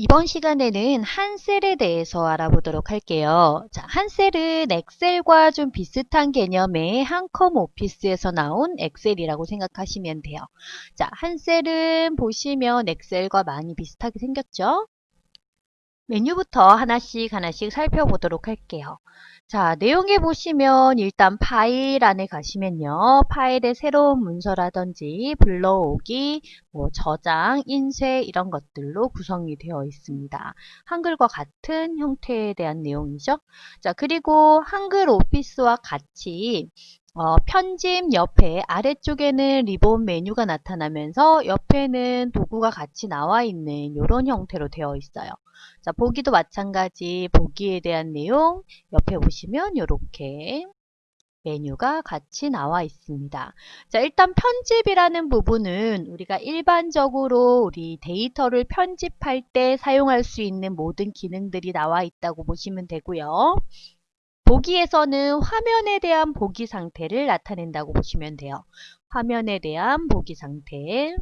이번 시간에는 한 셀에 대해서 알아보도록 할게요. 자, 한 셀은 엑셀과 좀 비슷한 개념의 한컴 오피스에서 나온 엑셀이라고 생각하시면 돼요. 자, 한 셀은 보시면 엑셀과 많이 비슷하게 생겼죠? 메뉴부터 하나씩 살펴보도록 할게요. 자, 내용에 보시면 일단 파일 안에 가시면요. 파일에 새로운 문서라든지 불러오기, 저장, 인쇄 이런 것들로 구성이 되어 있습니다. 한글과 같은 형태에 대한 내용이죠. 자, 그리고 한글 오피스와 같이 편집 옆에 아래쪽에는 리본 메뉴가 나타나면서 옆에는 도구가 같이 나와 있는 이런 형태로 되어 있어요. 자, 보기도 마찬가지 보기에 대한 내용 옆에 보시면 이렇게 메뉴가 같이 나와 있습니다. 자, 일단 편집이라는 부분은 우리가 일반적으로 우리 데이터를 편집할 때 사용할 수 있는 모든 기능들이 나와 있다고 보시면 되고요. 보기에서는 화면에 대한 보기 상태를 나타낸다고 보시면 돼요. 화면에 대한 보기 상태.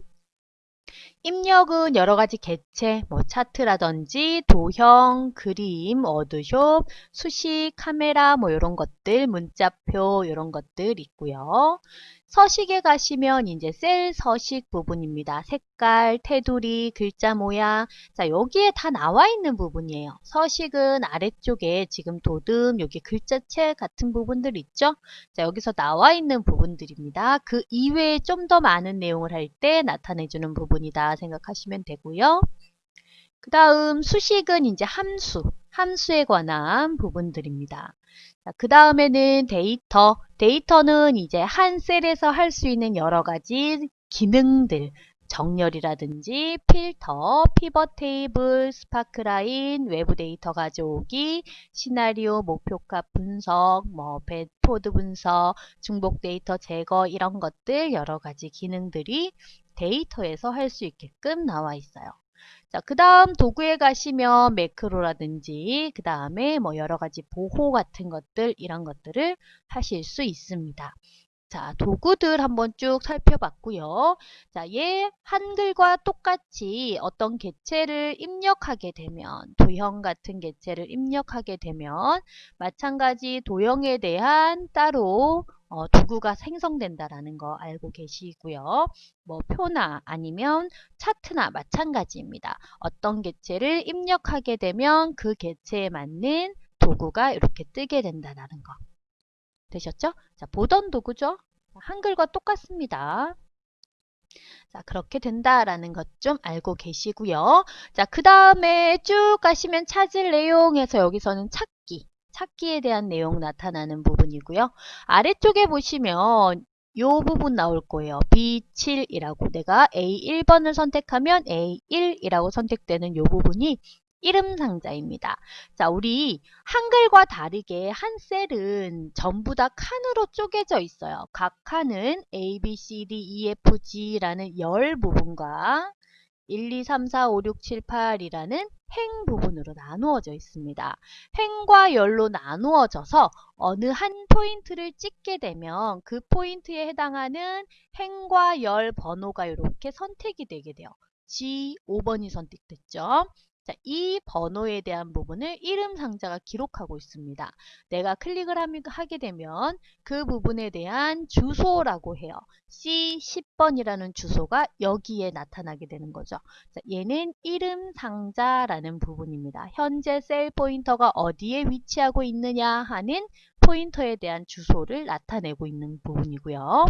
입력은 여러 가지 객체, 차트라든지 도형, 그림, 워드숍, 수식, 카메라 이런 것들, 문자표 이런 것들 있고요. 서식에 가시면 이제 셀 서식 부분입니다. 색깔, 테두리, 글자 모양. 자, 여기에 다 나와 있는 부분이에요. 서식은 아래쪽에 지금 도듬, 여기 글자체 같은 부분들 있죠? 자, 여기서 나와 있는 부분들입니다. 그 이외에 좀 더 많은 내용을 할 때 나타내주는 부분이다 생각하시면 되고요. 그 다음 수식은 이제 함수에 관한 부분들입니다. 그 다음에는 데이터는 이제 한 셀에서 할 수 있는 여러 가지 기능들, 정렬이라든지 필터, 피벗 테이블, 스파크라인, 외부 데이터 가져오기, 시나리오, 목표값 분석, 배포드 분석, 중복 데이터 제거 이런 것들 여러 가지 기능들이 데이터에서 할 수 있게끔 나와 있어요. 자, 그 다음 도구에 가시면 매크로라든지 그 다음에 여러 가지 보호 같은 것들 이런 것들을 하실 수 있습니다. 자, 도구들 한번 쭉 살펴봤고요. 자, 얘 한글과 똑같이 어떤 객체를 입력하게 되면 도형 같은 객체를 입력하게 되면 마찬가지 도형에 대한 따로 도구가 생성된다라는 거 알고 계시고요. 표나 아니면 차트나 마찬가지입니다. 어떤 객체를 입력하게 되면 그 객체에 맞는 도구가 이렇게 뜨게 된다는 거. 되셨죠? 자, 보던 도구죠? 한글과 똑같습니다. 자, 그렇게 된다라는 것 좀 알고 계시고요. 자, 그 다음에 쭉 가시면 찾을 내용에서 여기서는 찾기에 대한 내용 나타나는 부분이고요. 아래쪽에 보시면 요 부분 나올 거예요. B7이라고 내가 A1번을 선택하면 A1이라고 선택되는 요 부분이 이름 상자입니다. 자, 우리 한글과 다르게 한 셀은 전부 다 칸으로 쪼개져 있어요. 각 칸은 A, B, C, D, E, F, G라는 열 부분과 1, 2, 3, 4, 5, 6, 7, 8이라는 행 부분으로 나누어져 있습니다. 행과 열로 나누어져서 어느 한 포인트를 찍게 되면 그 포인트에 해당하는 행과 열 번호가 이렇게 선택이 되게 돼요. G5번이 선택됐죠. 자, 이 번호에 대한 부분을 이름 상자가 기록하고 있습니다. 내가 클릭을 하게 되면 그 부분에 대한 주소라고 해요. C10번이라는 주소가 여기에 나타나게 되는 거죠. 자, 얘는 이름 상자라는 부분입니다. 현재 셀 포인터가 어디에 위치하고 있느냐 하는 포인터에 대한 주소를 나타내고 있는 부분이고요.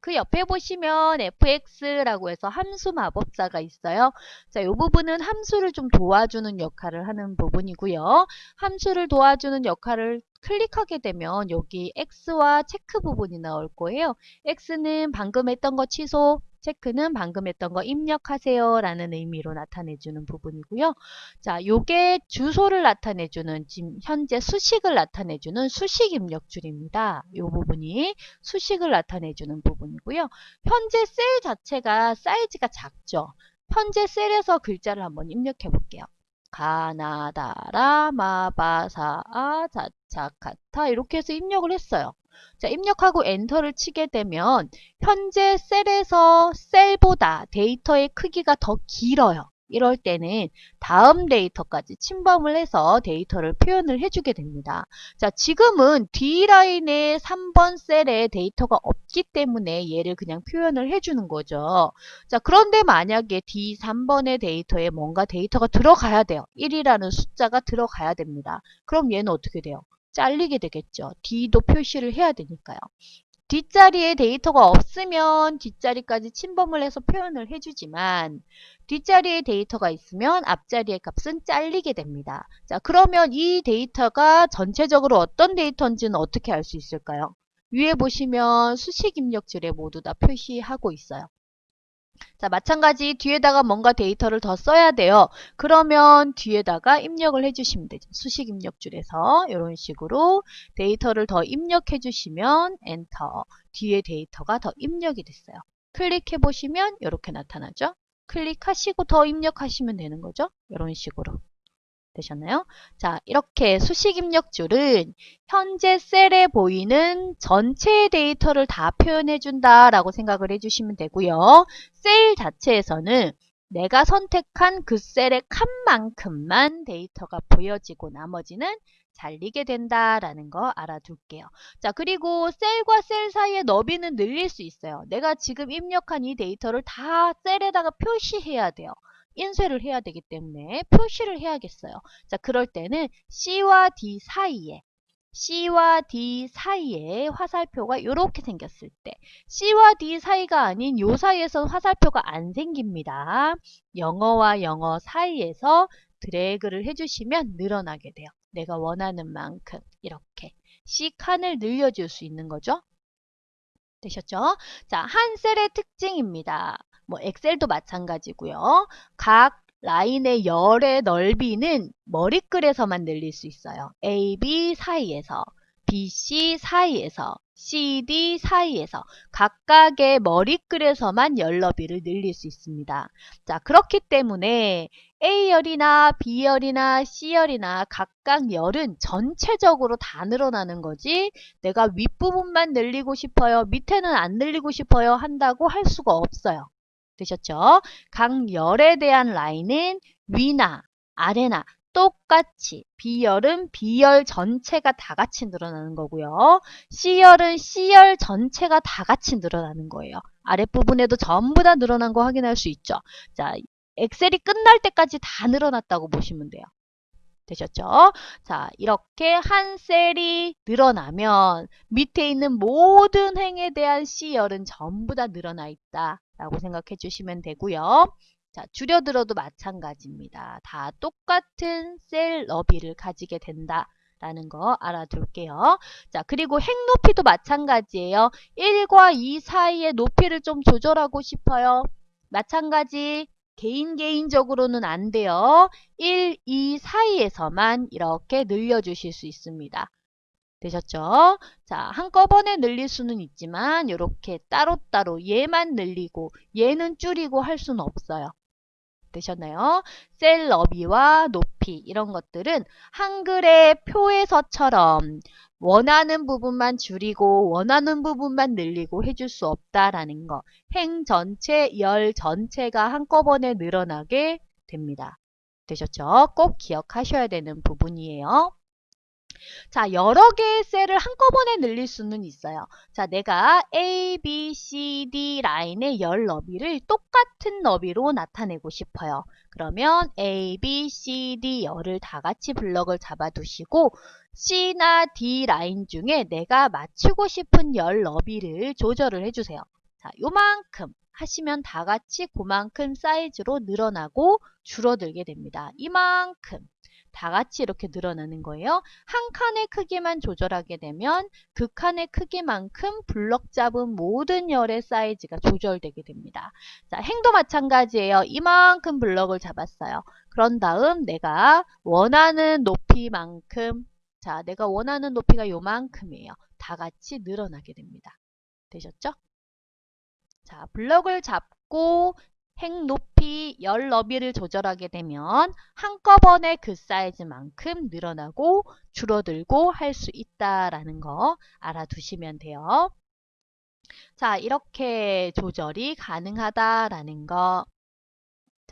그 옆에 보시면 fx라고 해서 함수 마법사가 있어요. 자, 이 부분은 함수를 좀 도와주는 역할을 하는 부분이고요. 함수를 도와주는 역할을 클릭하게 되면 여기 x와 체크 부분이 나올 거예요. x는 방금 했던 거 취소, 체크는 방금 했던 거 입력하세요 라는 의미로 나타내주는 부분이고요. 자, 요게 주소를 나타내주는 지금 현재 수식을 나타내주는 수식 입력줄입니다. 요 부분이 수식을 나타내주는 부분이고요. 현재 셀 자체가 사이즈가 작죠. 현재 셀에서 글자를 한번 입력해 볼게요. 가나다라 마바사아 자차카타 이렇게 해서 입력을 했어요. 자, 입력하고 엔터를 치게 되면 현재 셀에서 셀보다 데이터의 크기가 더 길어요. 이럴 때는 다음 데이터까지 침범을 해서 데이터를 표현을 해주게 됩니다. 자, 지금은 D라인에 3번 셀에 데이터가 없기 때문에 얘를 그냥 표현을 해주는 거죠. 자, 그런데 만약에 D3번의 데이터에 뭔가 데이터가 들어가야 돼요. 1이라는 숫자가 들어가야 됩니다. 그럼 얘는 어떻게 돼요? 잘리게 되겠죠. D도 표시를 해야 되니까요. 뒷자리에 데이터가 없으면 뒷자리까지 침범을 해서 표현을 해주지만 뒷자리에 데이터가 있으면 앞자리의 값은 잘리게 됩니다. 자, 그러면 이 데이터가 전체적으로 어떤 데이터인지는 어떻게 알 수 있을까요? 위에 보시면 수식 입력줄에 모두 다 표시하고 있어요. 자, 마찬가지 뒤에다가 뭔가 데이터를 더 써야 돼요. 그러면 뒤에다가 입력을 해주시면 되죠. 수식 입력줄에서 이런 식으로 데이터를 더 입력해 주시면 엔터. 뒤에 데이터가 더 입력이 됐어요. 클릭해 보시면 이렇게 나타나죠. 클릭하시고 더 입력하시면 되는 거죠. 이런 식으로. 되셨나요? 자, 이렇게 수식 입력줄은 현재 셀에 보이는 전체 데이터를 다 표현해 준다라고 생각을 해주시면 되고요. 셀 자체에서는 내가 선택한 그 셀의 칸만큼만 데이터가 보여지고 나머지는 잘리게 된다라는 거 알아둘게요. 자, 그리고 셀과 셀 사이의 너비는 늘릴 수 있어요. 내가 지금 입력한 이 데이터를 다 셀에다가 표시해야 돼요. 인쇄를 해야 되기 때문에 표시를 해야겠어요. 자, 그럴 때는 C와 D 사이에 화살표가 이렇게 생겼을 때 C와 D 사이가 아닌 요 사이에서는 화살표가 안 생깁니다. 영어와 영어 사이에서 드래그를 해주시면 늘어나게 돼요. 내가 원하는 만큼 이렇게 C 칸을 늘려줄 수 있는 거죠. 되셨죠? 자, 한 셀의 특징입니다. 뭐 엑셀도 마찬가지고요. 각 라인의 열의 넓이는 머리글에서만 늘릴 수 있어요. A, B 사이에서, B, C 사이에서, C, D 사이에서 각각의 머리글에서만 열 너비를 늘릴 수 있습니다. 자, 그렇기 때문에 A열이나 B열이나 C열이나 각각 열은 전체적으로 다 늘어나는 거지 내가 윗부분만 늘리고 싶어요. 밑에는 안 늘리고 싶어요. 한다고 할 수가 없어요. 되셨죠? 각 열에 대한 라인은 위나 아래나 똑같이 B열은 B열 전체가 다 같이 늘어나는 거고요. C열은 C열 전체가 다 같이 늘어나는 거예요. 아랫부분에도 전부 다 늘어난 거 확인할 수 있죠. 자, 엑셀이 끝날 때까지 다 늘어났다고 보시면 돼요. 되셨죠? 자, 이렇게 한 셀이 늘어나면 밑에 있는 모든 행에 대한 C열은 전부 다 늘어나 있다 라고 생각해 주시면 되고요. 자, 줄여들어도 마찬가지입니다. 다 똑같은 셀 너비를 가지게 된다. 라는 거 알아둘게요. 자, 그리고 행 높이도 마찬가지예요. 1과 2 사이의 높이를 좀 조절하고 싶어요. 마찬가지 개인적으로는 안 돼요. 1, 2 사이에서만 이렇게 늘려주실 수 있습니다. 되셨죠? 자, 한꺼번에 늘릴 수는 있지만 이렇게 따로따로 얘만 늘리고 얘는 줄이고 할 수는 없어요. 되셨나요? 셀 너비와 높이 이런 것들은 한글의 표에서처럼 원하는 부분만 줄이고 원하는 부분만 늘리고 해줄 수 없다라는 거. 행 전체, 열 전체가 한꺼번에 늘어나게 됩니다. 되셨죠? 꼭 기억하셔야 되는 부분이에요. 자, 여러 개의 셀을 한꺼번에 늘릴 수는 있어요. 자, 내가 A, B, C, D 라인의 열 너비를 똑같은 너비로 나타내고 싶어요. 그러면 A, B, C, D 열을 다 같이 블럭을 잡아두시고 C나 D 라인 중에 내가 맞추고 싶은 열 너비를 조절을 해주세요. 자, 요만큼 하시면 다 같이 그만큼 사이즈로 늘어나고 줄어들게 됩니다. 이만큼. 다 같이 이렇게 늘어나는 거예요. 한 칸의 크기만 조절하게 되면 그 칸의 크기만큼 블럭 잡은 모든 열의 사이즈가 조절되게 됩니다. 자, 행도 마찬가지예요. 이만큼 블럭을 잡았어요. 그런 다음 내가 원하는 높이만큼 자, 내가 원하는 높이가 요만큼이에요. 다 같이 늘어나게 됩니다. 되셨죠? 자, 블럭을 잡고 행 높이, 열 너비를 조절하게 되면 한꺼번에 그 사이즈만큼 늘어나고 줄어들고 할 수 있다라는 거 알아두시면 돼요. 자, 이렇게 조절이 가능하다라는 거.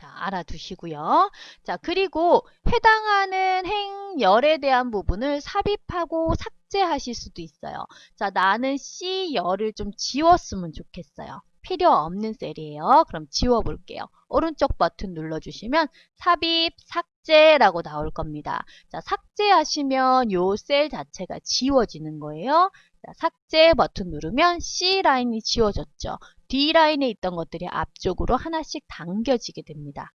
자, 알아두시고요. 자, 그리고 해당하는 행열에 대한 부분을 삽입하고 삭제하실 수도 있어요. 자, 나는 C열을 좀 지웠으면 좋겠어요. 필요 없는 셀이에요. 그럼 지워볼게요. 오른쪽 버튼 눌러주시면 삽입, 삭제라고 나올 겁니다. 자, 삭제하시면 요 셀 자체가 지워지는 거예요. 자, 삭제 버튼 누르면 C라인이 지워졌죠. D라인에 있던 것들이 앞쪽으로 하나씩 당겨지게 됩니다.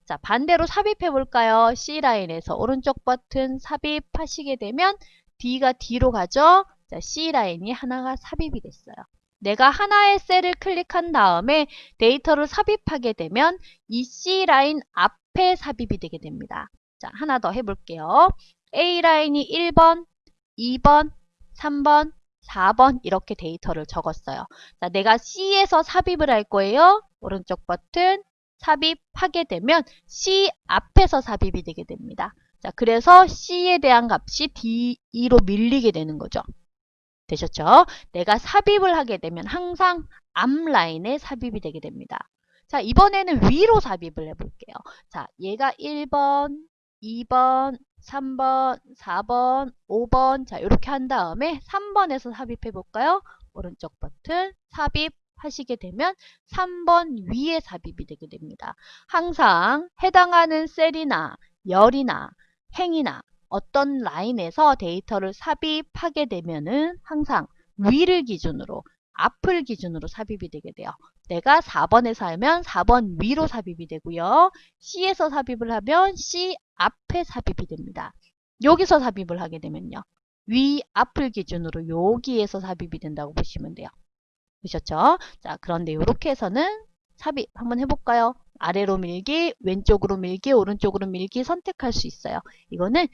자, 반대로 삽입해 볼까요? C라인에서 오른쪽 버튼 삽입하시게 되면 D가 D로 가죠? 자, C라인이 하나가 삽입이 됐어요. 내가 하나의 셀을 클릭한 다음에 데이터를 삽입하게 되면 이 C라인 앞에 삽입이 되게 됩니다. 자, 하나 더 해볼게요. A라인이 1번, 2번, 3번, 4번 이렇게 데이터를 적었어요. 자, 내가 C에서 삽입을 할 거예요. 오른쪽 버튼 삽입하게 되면 C 앞에서 삽입이 되게 됩니다. 자, 그래서 C에 대한 값이 D2로 밀리게 되는 거죠. 되셨죠? 내가 삽입을 하게 되면 항상 앞 라인에 삽입이 되게 됩니다. 자, 이번에는 위로 삽입을 해볼게요. 자, 얘가 1번, 2번, 3번, 4번, 5번 자, 이렇게 한 다음에 3번에서 삽입해 볼까요? 오른쪽 버튼 삽입하시게 되면 3번 위에 삽입이 되게 됩니다. 항상 해당하는 셀이나 열이나 행이나 어떤 라인에서 데이터를 삽입하게 되면은 항상 위를 기준으로 앞을 기준으로 삽입이 되게 돼요. 내가 4번에서 하면 4번 위로 삽입이 되고요. C에서 삽입을 하면 C 앞에 삽입이 됩니다. 여기서 삽입을 하게 되면요. 위 앞을 기준으로 여기에서 삽입이 된다고 보시면 돼요. 보셨죠? 자, 그런데 이렇게 해서는 삽입 한번 해볼까요? 아래로 밀기, 왼쪽으로 밀기, 오른쪽으로 밀기 선택할 수 있어요. 이거는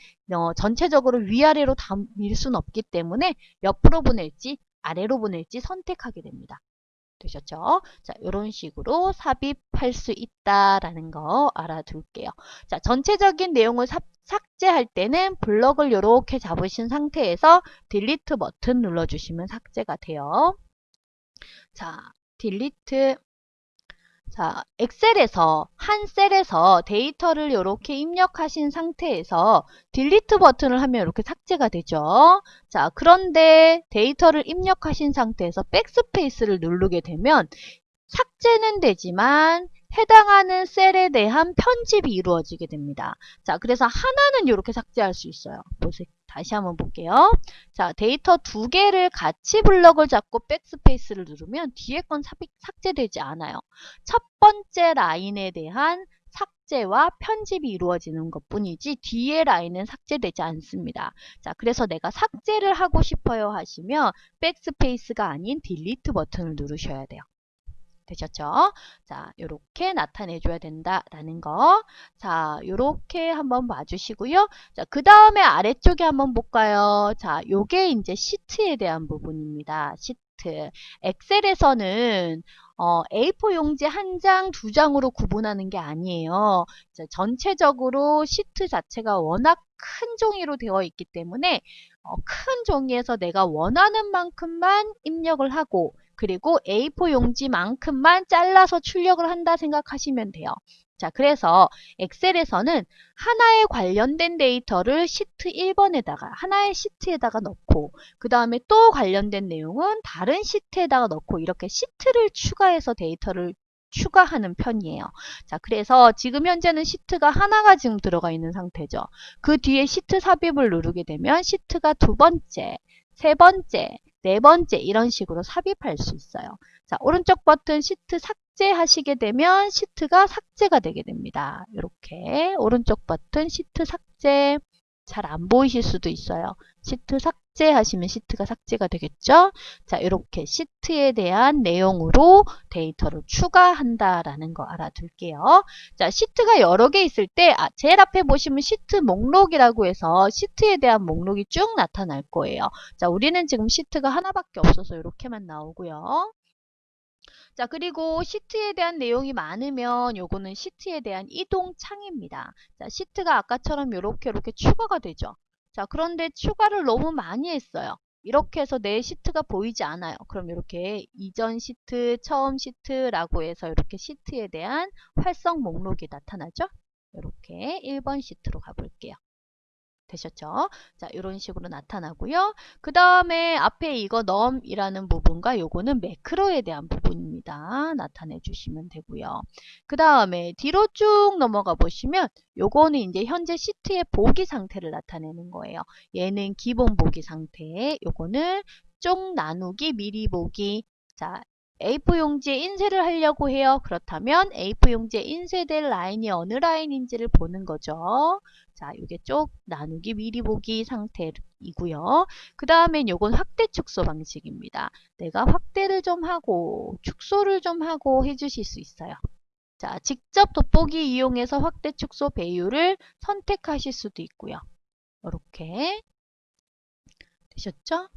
전체적으로 위아래로 다 밀 수는 없기 때문에 옆으로 보낼지 아래로 보낼지 선택하게 됩니다. 되셨죠? 자, 이런 식으로 삽입할 수 있다라는 거 알아둘게요. 자, 전체적인 내용을 삭제할 때는 블럭을 이렇게 잡으신 상태에서 딜리트 버튼 눌러주시면 삭제가 돼요. 자, 딜리트. 자, 엑셀에서 한 셀에서 데이터를 이렇게 입력하신 상태에서 딜리트 버튼을 하면 이렇게 삭제가 되죠. 자, 그런데 데이터를 입력하신 상태에서 백스페이스를 누르게 되면 삭제는 되지만 해당하는 셀에 대한 편집이 이루어지게 됩니다. 자, 그래서 하나는 이렇게 삭제할 수 있어요. 보세요. 다시 한번 볼게요. 자, 데이터 두 개를 같이 블럭을 잡고 백스페이스를 누르면 뒤에 건 삭제되지 않아요. 첫 번째 라인에 대한 삭제와 편집이 이루어지는 것 뿐이지 뒤에 라인은 삭제되지 않습니다. 자, 그래서 내가 삭제를 하고 싶어요 하시면 백스페이스가 아닌 딜리트 버튼을 누르셔야 돼요. 되셨죠? 자, 요렇게 나타내 줘야 된다라는 거. 자, 요렇게 한번 봐주시고요. 자, 그 다음에 아래쪽에 한번 볼까요? 자, 요게 이제 시트에 대한 부분입니다. 시트. 엑셀에서는 A4 용지 한 장, 두 장으로 구분하는 게 아니에요. 자, 전체적으로 시트 자체가 워낙 큰 종이로 되어 있기 때문에 큰 종이에서 내가 원하는 만큼만 입력을 하고 그리고 A4 용지만큼만 잘라서 출력을 한다 생각하시면 돼요. 자, 그래서 엑셀에서는 하나에 관련된 데이터를 시트 1번에다가 하나의 시트에다가 넣고 그 다음에 또 관련된 내용은 다른 시트에다가 넣고 이렇게 시트를 추가해서 데이터를 추가하는 편이에요. 자, 그래서 지금 현재는 시트가 하나가 지금 들어가 있는 상태죠. 그 뒤에 시트 삽입을 누르게 되면 시트가 두 번째, 세 번째, 네 번째 이런 식으로 삽입할 수 있어요. 자, 오른쪽 버튼 시트 삭제하시게 되면 시트가 삭제가 되게 됩니다. 이렇게 오른쪽 버튼 시트 삭제 잘 안 보이실 수도 있어요. 시트 삭제하시면 시트가 삭제가 되겠죠? 자, 이렇게 시트에 대한 내용으로 데이터를 추가한다라는 거 알아둘게요. 자, 시트가 여러 개 있을 때 제일 앞에 보시면 시트 목록이라고 해서 시트에 대한 목록이 쭉 나타날 거예요. 자, 우리는 지금 시트가 하나밖에 없어서 이렇게만 나오고요. 자, 그리고 시트에 대한 내용이 많으면 요거는 시트에 대한 이동 창입니다. 자, 시트가 아까처럼 이렇게 추가가 되죠. 자, 그런데 추가를 너무 많이 했어요. 이렇게 해서 내 시트가 보이지 않아요. 그럼 이렇게 이전 시트, 처음 시트라고 해서 이렇게 시트에 대한 활성 목록이 나타나죠. 이렇게 1번 시트로 가볼게요. 되셨죠? 자, 이런 식으로 나타나고요. 그 다음에 앞에 이거 num이라는 부분과 요거는 매크로에 대한 부분입니다. 나타내 주시면 되고요. 그 다음에 뒤로 쭉 넘어가 보시면 요거는 이제 현재 시트의 보기 상태를 나타내는 거예요. 얘는 기본 보기 상태, 요거는 쪽 나누기, 미리 보기. 자, A4 용지에 인쇄를 하려고 해요. 그렇다면 A4 용지에 인쇄될 라인이 어느 라인인지를 보는 거죠. 자, 이게 쪽 나누기 미리 보기 상태이고요. 그 다음엔 요건 확대 축소 방식입니다. 내가 확대를 좀 하고 축소를 좀 하고 해주실 수 있어요. 자, 직접 돋보기 이용해서 확대 축소 배율을 선택하실 수도 있고요. 이렇게 되셨죠?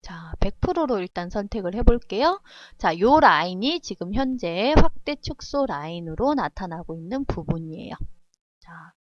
자, 100%로 일단 선택을 해볼게요. 자, 요 라인이 지금 현재 확대 축소 라인으로 나타나고 있는 부분이에요. 자,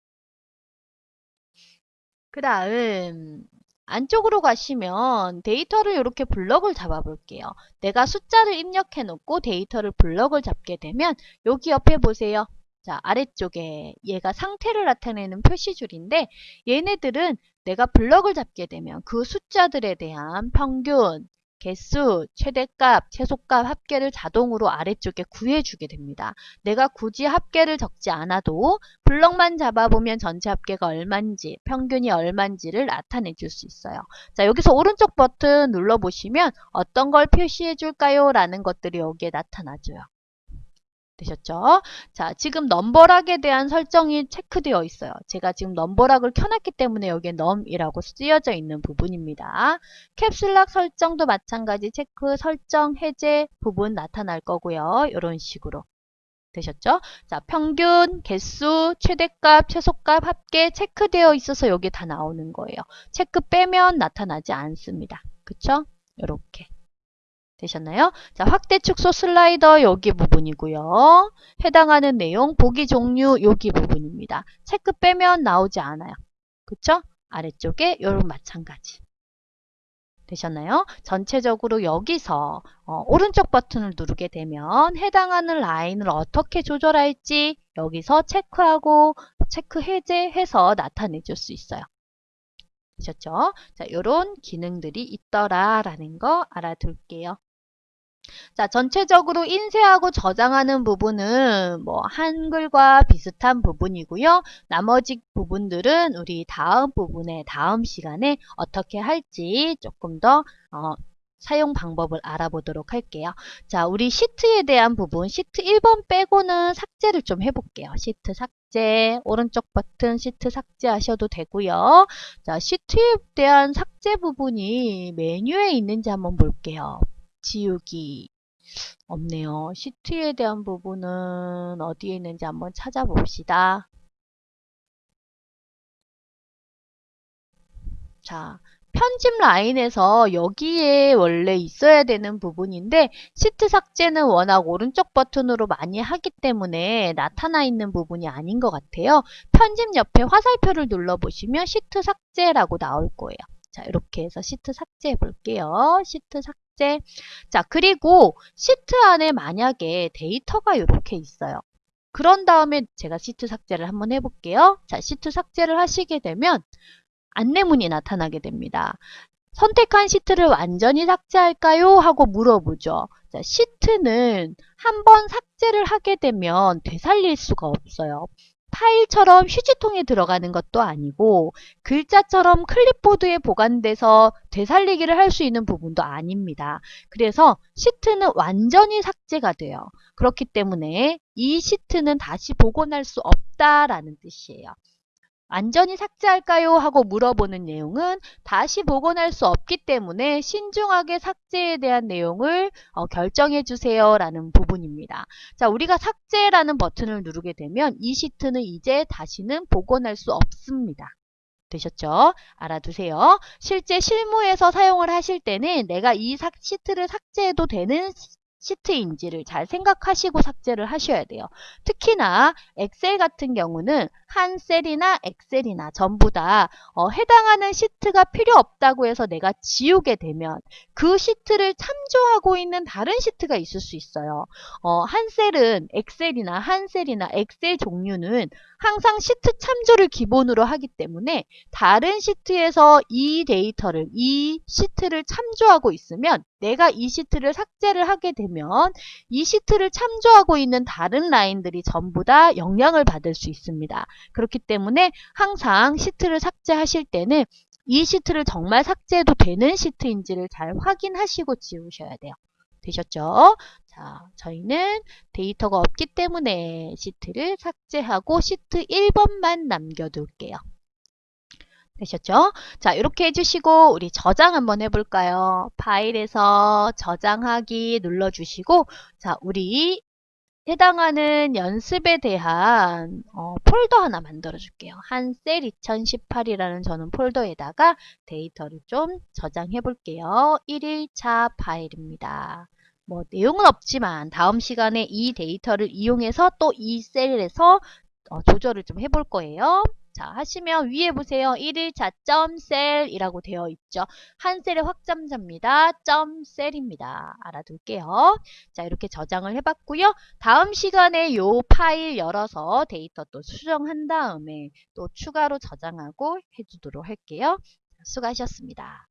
그 다음 안쪽으로 가시면 데이터를 이렇게 블럭을 잡아 볼게요. 내가 숫자를 입력해 놓고 데이터를 블럭을 잡게 되면 여기 옆에 보세요. 자, 아래쪽에 얘가 상태를 나타내는 표시줄인데 얘네들은 내가 블럭을 잡게 되면 그 숫자들에 대한 평균, 개수, 최대값, 최소값, 합계를 자동으로 아래쪽에 구해주게 됩니다. 내가 굳이 합계를 적지 않아도 블럭만 잡아보면 전체 합계가 얼만지, 평균이 얼만지를 나타내 줄 수 있어요. 자, 여기서 오른쪽 버튼 눌러보시면 어떤 걸 표시해 줄까요? 라는 것들이 여기에 나타나줘요. 되셨죠? 자, 지금 넘버락에 대한 설정이 체크되어 있어요. 제가 지금 넘버락을 켜놨기 때문에 여기에 num이라고 쓰여져 있는 부분입니다. 캡슐락 설정도 마찬가지 체크, 설정, 해제 부분 나타날 거고요. 이런 식으로. 되셨죠? 자, 평균, 개수, 최대값, 최소값, 합계 체크되어 있어서 여기 다 나오는 거예요. 체크 빼면 나타나지 않습니다. 그쵸? 이렇게. 되셨나요? 자, 확대 축소 슬라이더 여기 부분이고요. 해당하는 내용, 보기 종류 여기 부분입니다. 체크 빼면 나오지 않아요. 그쵸? 아래쪽에 요런 마찬가지. 되셨나요? 전체적으로 여기서 오른쪽 버튼을 누르게 되면 해당하는 라인을 어떻게 조절할지 여기서 체크하고 체크 해제해서 나타내 줄 수 있어요. 되셨죠? 자, 요런 기능들이 있더라라는 거 알아둘게요. 자, 전체적으로 인쇄하고 저장하는 부분은 뭐 한글과 비슷한 부분이고요. 나머지 부분들은 우리 다음 부분에 다음 시간에 어떻게 할지 조금 더 사용 방법을 알아보도록 할게요. 자, 우리 시트에 대한 부분, 시트 1번 빼고는 삭제를 좀 해볼게요. 시트 삭제, 오른쪽 버튼 시트 삭제하셔도 되고요. 자, 시트에 대한 삭제 부분이 메뉴에 있는지 한번 볼게요. 지우기 없네요. 시트에 대한 부분은 어디에 있는지 한번 찾아봅시다. 자, 편집 라인에서 여기에 원래 있어야 되는 부분인데 시트 삭제는 워낙 오른쪽 버튼으로 많이 하기 때문에 나타나 있는 부분이 아닌 것 같아요. 편집 옆에 화살표를 눌러보시면 시트 삭제라고 나올 거예요. 자, 이렇게 해서 시트 삭제해 볼게요. 시트 삭제. 자, 그리고 시트 안에 만약에 데이터가 이렇게 있어요. 그런 다음에 제가 시트 삭제를 한번 해볼게요. 자, 시트 삭제를 하시게 되면 안내문이 나타나게 됩니다. 선택한 시트를 완전히 삭제할까요? 하고 물어보죠. 자, 시트는 한번 삭제를 하게 되면 되살릴 수가 없어요. 파일처럼 휴지통에 들어가는 것도 아니고 글자처럼 클립보드에 보관돼서 되살리기를 할 수 있는 부분도 아닙니다. 그래서 시트는 완전히 삭제가 돼요. 그렇기 때문에 이 시트는 다시 복원할 수 없다라는 뜻이에요. 완전히 삭제할까요? 하고 물어보는 내용은 다시 복원할 수 없기 때문에 신중하게 삭제에 대한 내용을 결정해 주세요 라는 부분입니다. 자, 우리가 삭제라는 버튼을 누르게 되면 이 시트는 이제 다시는 복원할 수 없습니다. 되셨죠? 알아두세요. 실제 실무에서 사용을 하실 때는 내가 이 시트를 삭제해도 되는 시트인지를 잘 생각하시고 삭제를 하셔야 돼요. 특히나 엑셀 같은 경우는 한 셀이나 엑셀이나 전부 다 해당하는 시트가 필요 없다고 해서 내가 지우게 되면 그 시트를 참조하고 있는 다른 시트가 있을 수 있어요. 한 셀은 한 셀이나 엑셀 종류는 항상 시트 참조를 기본으로 하기 때문에 다른 시트에서 이 시트를 참조하고 있으면 내가 이 시트를 삭제를 하게 되면 이 시트를 참조하고 있는 다른 라인들이 전부 다 영향을 받을 수 있습니다. 그렇기 때문에 항상 시트를 삭제하실 때는 이 시트를 정말 삭제해도 되는 시트인지를 잘 확인하시고 지우셔야 돼요. 되셨죠? 자, 저희는 데이터가 없기 때문에 시트를 삭제하고 시트 1번만 남겨둘게요. 되셨죠? 자, 이렇게 해주시고 우리 저장 한번 해볼까요? 파일에서 저장하기 눌러주시고 자, 우리 해당하는 연습에 대한 폴더 하나 만들어 줄게요. 한셀 2018이라는 저는 폴더에다가 데이터를 좀 저장해 볼게요. 1일차 파일입니다. 뭐 내용은 없지만 다음 시간에 이 데이터를 이용해서 또 이 셀에서 조절을 좀 해볼 거예요. 자, 하시면 위에 보세요. 1일차 .셀이라고 되어 있죠. 한 셀의 확장자입니다. .셀입니다. 알아둘게요. 자, 이렇게 저장을 해봤고요. 다음 시간에 요 파일 열어서 데이터 또 수정한 다음에 또 추가로 저장하고 해주도록 할게요. 수고하셨습니다.